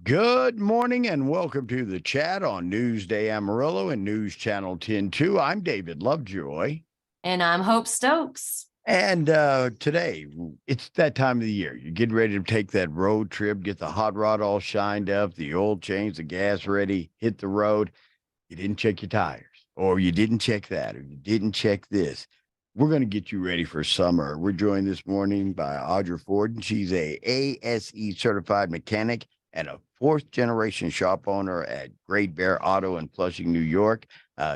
Good morning and welcome to the chat on Newsday Amarillo and News Channel 10-2. I'm David Lovejoy. And I'm Hope Stokes. And today, it's that time of the year. You're getting ready to take that road trip, get the hot rod all shined up, the oil change, the gas ready, hit the road. You didn't check your tires, or you didn't check that, or you didn't check this. We're going to get you ready for summer. We're joined this morning by Audra Ford, and she's a ASE certified mechanic and a fourth generation shop owner at Great Bear Auto in Flushing, New York.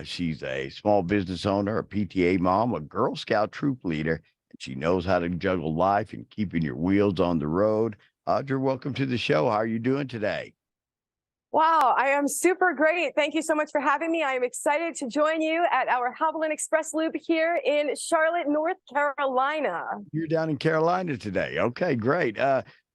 She's a small business owner, a PTA mom, a Girl Scout troop leader, and she knows how to juggle life and keeping your wheels on the road. Audra, welcome to the show. How are you doing today? Wow, I am super great. Thank you so much for having me. I am excited to join you at our Haviland Express Loop here in Charlotte, North Carolina. You're down in Carolina today. Okay, great.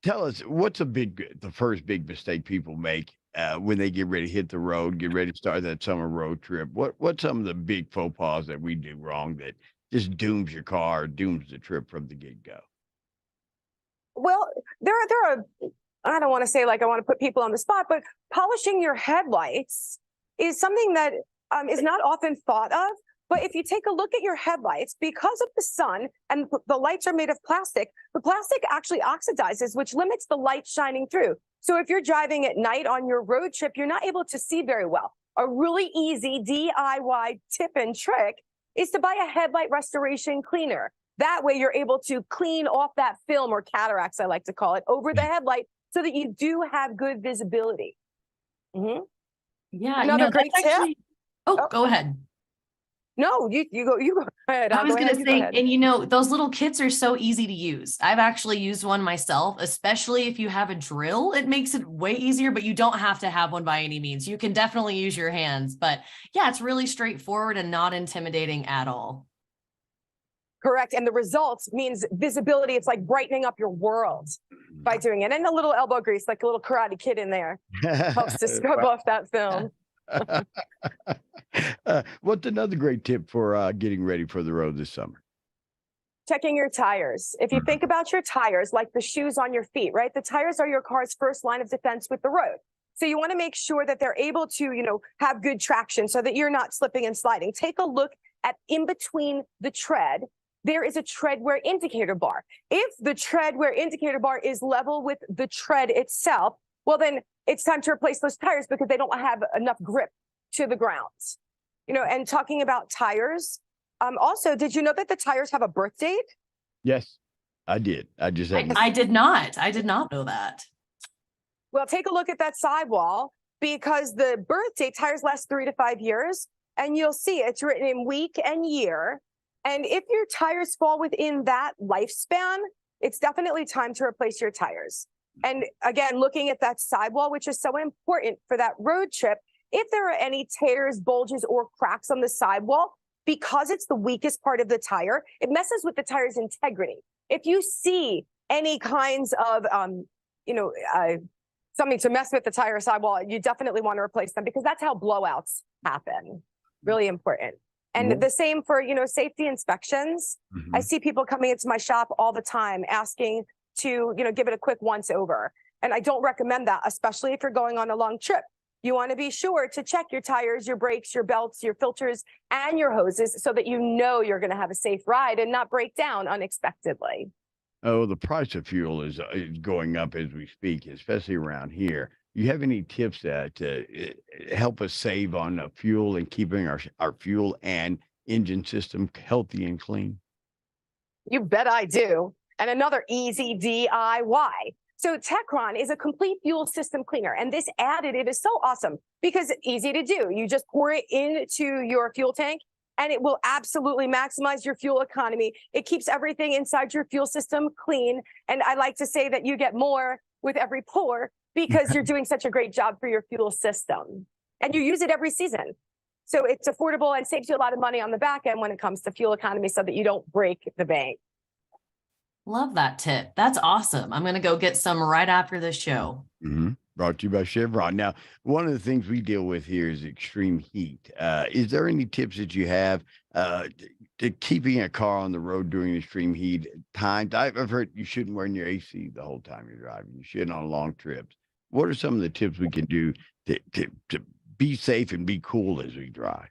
Tell us, what's the first big mistake people make when they get ready to hit the road, get ready to start that summer road trip? What's some of the big faux pas that we do wrong that just dooms your car, dooms the trip from the get-go? Well, there are, I don't want to say like I want to put people on the spot, but polishing your headlights is something that is not often thought of. But if you take a look at your headlights, because of the sun and the lights are made of plastic, the plastic actually oxidizes, which limits the light shining through. So if you're driving at night on your road trip, you're not able to see very well. A really easy DIY tip and trick is to buy a headlight restoration cleaner. That way you're able to clean off that film, or cataracts, I like to call it, over the headlight so that you do have good visibility. Yeah, Another great tip. Oh, go ahead. No, you go ahead. I was going to say, and those little kits are so easy to use. I've actually used one myself, especially if you have a drill. It makes it way easier, but you don't have to have one by any means. You can definitely use your hands, but yeah, it's really straightforward and not intimidating at all. Correct. And the results means visibility. It's like brightening up your world by doing it. And a little elbow grease, like a little Karate Kid in there, helps to scrub off that film. What's another great tip for getting ready for the road this summer? Checking your tires. If you think about your tires, like the shoes on your feet, right? The tires are your car's first line of defense with the road. So you want to make sure that they're able to, have good traction so that you're not slipping and sliding. Take a look at in between the tread. There is a tread wear indicator bar. If the tread wear indicator bar is level with the tread itself, well, then it's time to replace those tires because they don't have enough grip to the ground. And talking about tires, also, did you know that the tires have a birth date? Yes, I did. I did not. I did not know that. Well, take a look at that sidewall, because the birth date, tires last 3 to 5 years, and you'll see it's written in week and year. And if your tires fall within that lifespan, it's definitely time to replace your tires. And again, looking at that sidewall, which is so important for that road trip, if there are any tears, bulges, or cracks on the sidewall, because it's the weakest part of the tire, it messes with the tire's integrity. If you see any kinds of, something to mess with the tire sidewall, you definitely want to replace them, because that's how blowouts happen. Really important. And the same for, safety inspections. I see people coming into my shop all the time asking to, give it a quick once over. And I don't recommend that, especially if you're going on a long trip. You want to be sure to check your tires, your brakes, your belts, your filters, and your hoses so that you're going to have a safe ride and not break down unexpectedly. Oh, the price of fuel is going up as we speak, especially around here. You have any tips that help us save on fuel and keeping our fuel and engine system healthy and clean? You bet I do. And another easy DIY. So Techron is a complete fuel system cleaner. And this additive is so awesome because it's easy to do. You just pour it into your fuel tank and it will absolutely maximize your fuel economy. It keeps everything inside your fuel system clean. And I like to say that you get more with every pour because you're doing such a great job for your fuel system. And you use it every season. So it's affordable and saves you a lot of money on the back end when it comes to fuel economy so that you don't break the bank. Love that tip. That's awesome. I'm going to go get some right after this show. Brought to you by Chevron. Now, one of the things we deal with here is extreme heat. Is there any tips that you have to keeping a car on the road during extreme heat times? I've heard you shouldn't wear your AC the whole time you're driving. You shouldn't on long trips. what are some of the tips we can do to be safe and be cool as we drive?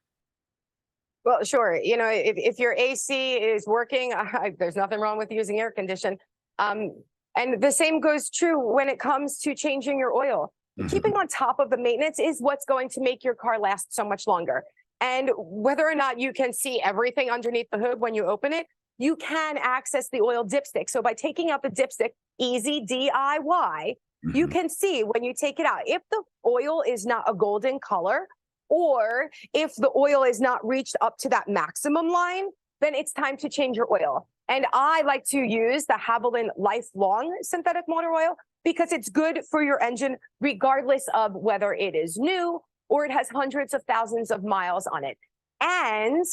Well, sure. You know, if your AC is working, there's nothing wrong with using air condition. And the same goes true when it comes to changing your oil. Mhm. Keeping on top of the maintenance is what's going to make your car last so much longer. And whether or not you can see everything underneath the hood when you open it, you can access the oil dipstick. So by taking out the dipstick, easy DIY, you Mhm. can see when you take it out if the oil is not a golden color, or if the oil is not reached up to that maximum line, then it's time to change your oil. And I like to use the Haviland Lifelong synthetic motor oil because it's good for your engine, regardless of whether it is new or it has hundreds of thousands of miles on it. And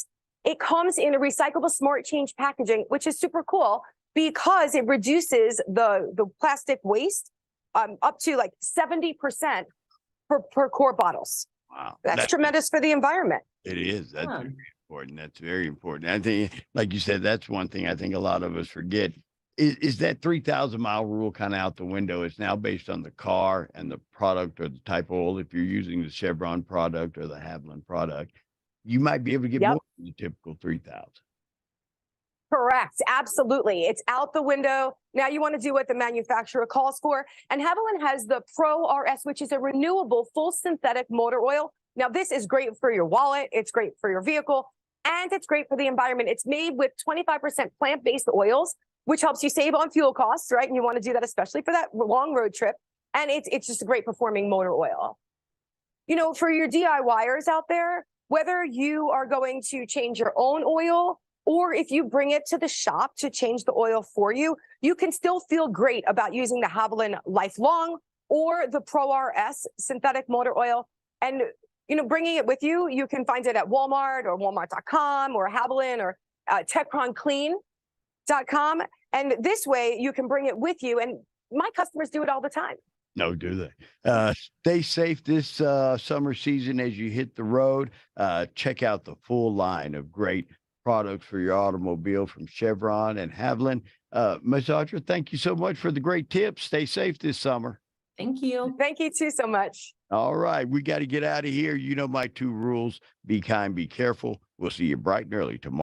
it comes in a recyclable smart change packaging, which is super cool because it reduces the plastic waste up to like 70% per core bottles. Wow. That's tremendous for the environment. It is. That's Huh. very important. That's very important. I think, like you said, that's one thing I think a lot of us forget. Is that 3,000-mile rule kind of out the window? It's now based on the car and the product or the type of oil. If you're using the Chevron product or the Haviland product, you might be able to get Yep. more than the typical 3,000. Correct. Absolutely. It's out the window. Now you want to do what the manufacturer calls for. And Haviland has the Pro RS, which is a renewable full synthetic motor oil. Now, this is great for your wallet. It's great for your vehicle, and it's great for the environment. It's made with 25% plant-based oils, which helps you save on fuel costs, right? And you want to do that especially for that long road trip. And it's just a great performing motor oil. You know, for your DIYers out there, whether you are going to change your own oil or if you bring it to the shop to change the oil for you, you can still feel great about using the Haviland Lifelong or the Pro RS synthetic motor oil. And, you know, bringing it with you, you can find it at Walmart or Walmart.com or Haviland or TechronClean.com. And this way you can bring it with you. And my customers do it all the time. No, do they? Stay safe this summer season as you hit the road. Check out the full line of great products for your automobile from Chevron and Haviland. Ms. Audra, thank you so much for the great tips. Stay safe this summer. Thank you. Thank you too so much. All right, we got to get out of here. You know my two rules: be kind, be careful. We'll see you bright and early tomorrow.